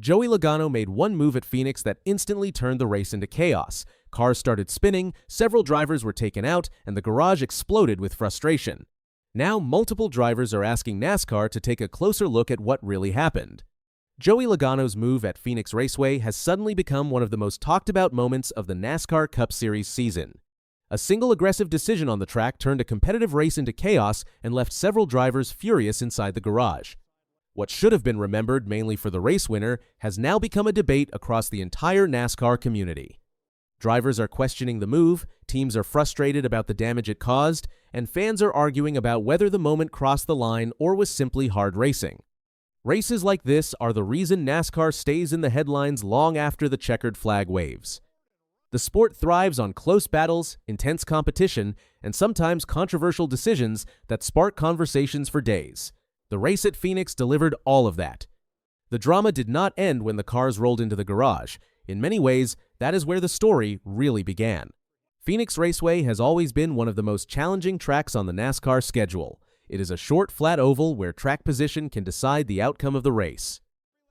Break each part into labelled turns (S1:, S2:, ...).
S1: Joey Logano made one move at Phoenix that instantly turned the race into chaos. Cars started spinning, several drivers were taken out, and the garage exploded with frustration. Now, multiple drivers are asking NASCAR to take a closer look at what really happened. Joey Logano's move at Phoenix Raceway has suddenly become one of the most talked-about moments of the NASCAR Cup Series season. A single aggressive decision on the track turned a competitive race into chaos and left several drivers furious inside the garage. What should have been remembered mainly for the race winner has now become a debate across the entire NASCAR community. Drivers are questioning the move, teams are frustrated about the damage it caused, and fans are arguing about whether the moment crossed the line or was simply hard racing. Races like this are the reason NASCAR stays in the headlines long after the checkered flag waves. The sport thrives on close battles, intense competition, and sometimes controversial decisions that spark conversations for days. The race at Phoenix delivered all of that. The drama did not end when the cars rolled into the garage. In many ways, that is where the story really began. Phoenix Raceway has always been one of the most challenging tracks on the NASCAR schedule. It is a short, flat oval where track position can decide the outcome of the race.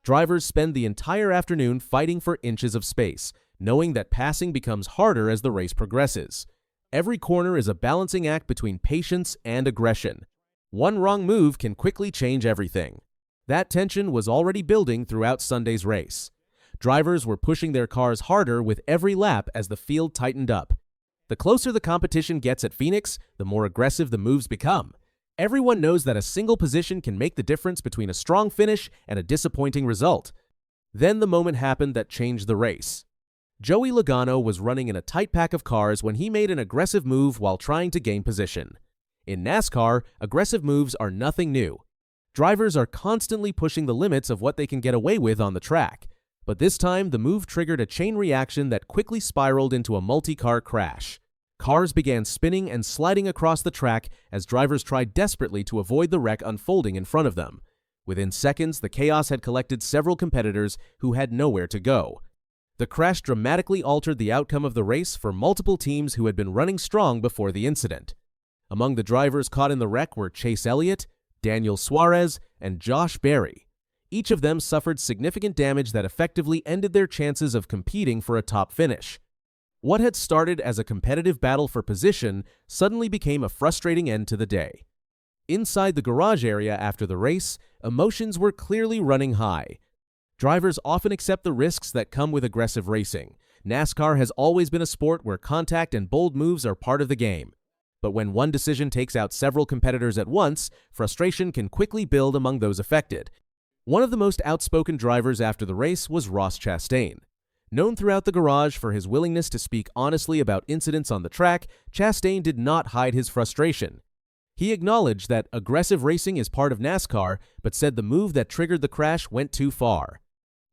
S1: Drivers spend the entire afternoon fighting for inches of space, knowing that passing becomes harder as the race progresses. Every corner is a balancing act between patience and aggression. One wrong move can quickly change everything. That tension was already building throughout Sunday's race. Drivers were pushing their cars harder with every lap as the field tightened up. The closer the competition gets at Phoenix, the more aggressive the moves become. Everyone knows that a single position can make the difference between a strong finish and a disappointing result. Then the moment happened that changed the race. Joey Logano was running in a tight pack of cars when he made an aggressive move while trying to gain position. In NASCAR, aggressive moves are nothing new. Drivers are constantly pushing the limits of what they can get away with on the track. But this time, the move triggered a chain reaction that quickly spiraled into a multi-car crash. Cars began spinning and sliding across the track as drivers tried desperately to avoid the wreck unfolding in front of them. Within seconds, the chaos had collected several competitors who had nowhere to go. The crash dramatically altered the outcome of the race for multiple teams who had been running strong before the incident. Among the drivers caught in the wreck were Chase Elliott, Daniel Suárez, and Josh Berry. Each of them suffered significant damage that effectively ended their chances of competing for a top finish. What had started as a competitive battle for position suddenly became a frustrating end to the day. Inside the garage area after the race, emotions were clearly running high. Drivers often accept the risks that come with aggressive racing. NASCAR has always been a sport where contact and bold moves are part of the game. But when one decision takes out several competitors at once, frustration can quickly build among those affected. One of the most outspoken drivers after the race was Ross Chastain. Known throughout the garage for his willingness to speak honestly about incidents on the track, Chastain did not hide his frustration. He acknowledged that aggressive racing is part of NASCAR, but said the move that triggered the crash went too far.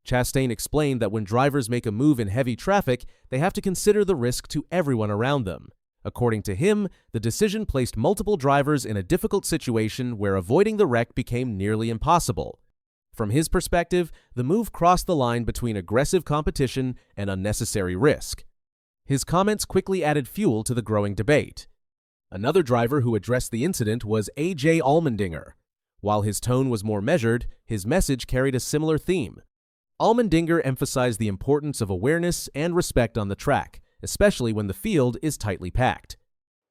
S1: Chastain explained that when drivers make a move in heavy traffic, they have to consider the risk to everyone around them. According to him, the decision placed multiple drivers in a difficult situation where avoiding the wreck became nearly impossible. From his perspective, the move crossed the line between aggressive competition and unnecessary risk. His comments quickly added fuel to the growing debate. Another driver who addressed the incident was A.J. Allmendinger. While his tone was more measured, his message carried a similar theme. Allmendinger emphasized the importance of awareness and respect on the track, especially when the field is tightly packed.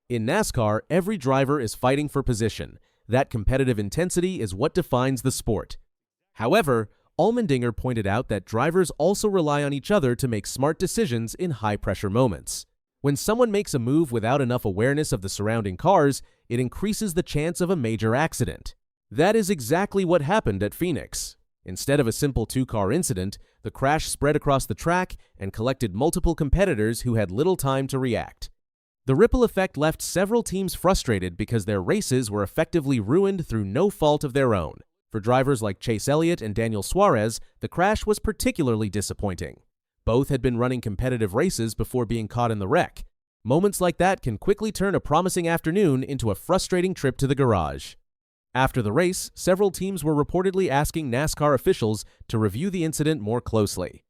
S1: In NASCAR, every driver is fighting for position. That competitive intensity is what defines the sport. However, Allmendinger pointed out that drivers also rely on each other to make smart decisions in high-pressure moments. When someone makes a move without enough awareness of the surrounding cars, it increases the chance of a major accident. That is exactly what happened at Phoenix. Instead of a simple two-car incident, the crash spread across the track and collected multiple competitors who had little time to react. The ripple effect left several teams frustrated because their races were effectively ruined through no fault of their own. For drivers like Chase Elliott and Daniel Suárez, the crash was particularly disappointing. Both had been running competitive races before being caught in the wreck. Moments like that can quickly turn a promising afternoon into a frustrating trip to the garage. After the race, several teams were reportedly asking NASCAR officials to review the incident more closely.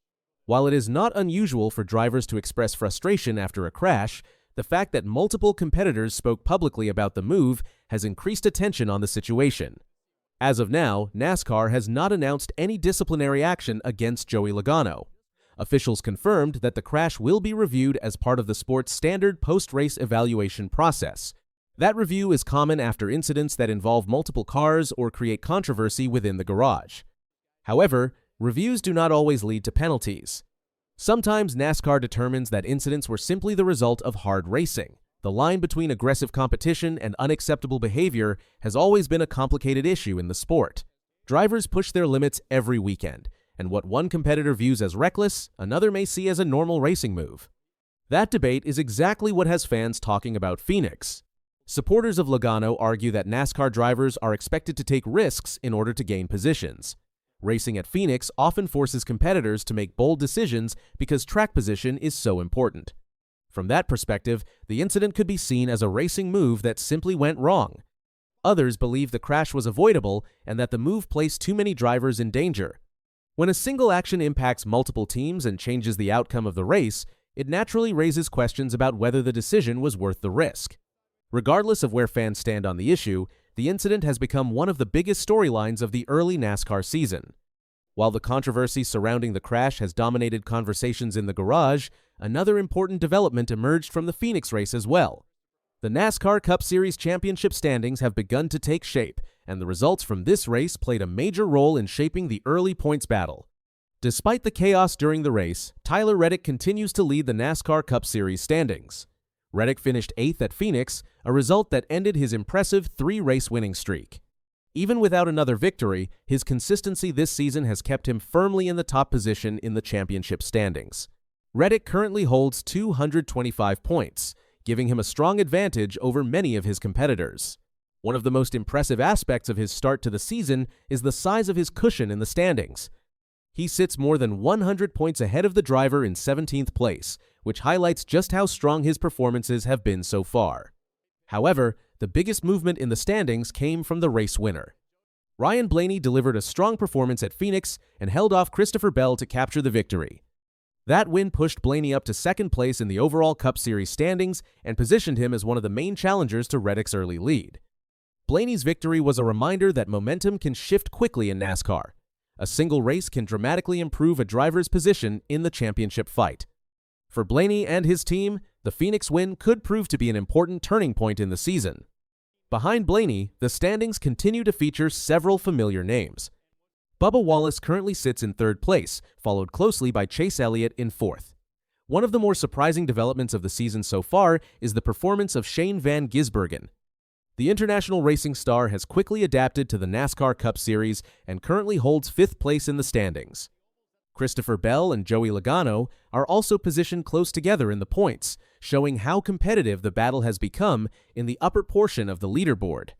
S1: While it is not unusual for drivers to express frustration after a crash, the fact that multiple competitors spoke publicly about the move has increased attention on the situation. As of now, NASCAR has not announced any disciplinary action against Joey Logano. Officials confirmed that the crash will be reviewed as part of the sport's standard post-race evaluation process. That review is common after incidents that involve multiple cars or create controversy within the garage. However, reviews do not always lead to penalties. Sometimes NASCAR determines that incidents were simply the result of hard racing. The line between aggressive competition and unacceptable behavior has always been a complicated issue in the sport. Drivers push their limits every weekend, and what one competitor views as reckless, another may see as a normal racing move. That debate is exactly what has fans talking about Phoenix. Supporters of Logano argue that NASCAR drivers are expected to take risks in order to gain positions. Racing at Phoenix often forces competitors to make bold decisions because track position is so important. From that perspective, the incident could be seen as a racing move that simply went wrong. Others believe the crash was avoidable and that the move placed too many drivers in danger. When a single action impacts multiple teams and changes the outcome of the race, it naturally raises questions about whether the decision was worth the risk. Regardless of where fans stand on the issue, the incident has become one of the biggest storylines of the early NASCAR season. While the controversy surrounding the crash has dominated conversations in the garage, another important development emerged from the Phoenix race as well. The NASCAR Cup Series championship standings have begun to take shape, and the results from this race played a major role in shaping the early points battle. Despite the chaos during the race, Tyler Reddick continues to lead the NASCAR Cup Series standings. Reddick finished 8th at Phoenix, a result that ended his impressive 3-race winning streak. Even without another victory, his consistency this season has kept him firmly in the top position in the championship standings. Reddick currently holds 225 points, giving him a strong advantage over many of his competitors. One of the most impressive aspects of his start to the season is the size of his cushion in the standings. He sits more than 100 points ahead of the driver in 17th place, which highlights just how strong his performances have been so far. However, the biggest movement in the standings came from the race winner. Ryan Blaney delivered a strong performance at Phoenix and held off Christopher Bell to capture the victory. That win pushed Blaney up to 2nd place in the overall Cup Series standings and positioned him as one of the main challengers to Reddick's early lead. Blaney's victory was a reminder that momentum can shift quickly in NASCAR. A single race can dramatically improve a driver's position in the championship fight. For Blaney and his team, the Phoenix win could prove to be an important turning point in the season. Behind Blaney, the standings continue to feature several familiar names. Bubba Wallace currently sits in 3rd place, followed closely by Chase Elliott in 4th. One of the more surprising developments of the season so far is the performance of Shane Van Gisbergen. The international racing star has quickly adapted to the NASCAR Cup Series and currently holds 5th place in the standings. Christopher Bell and Joey Logano are also positioned close together in the points, showing how competitive the battle has become in the upper portion of the leaderboard.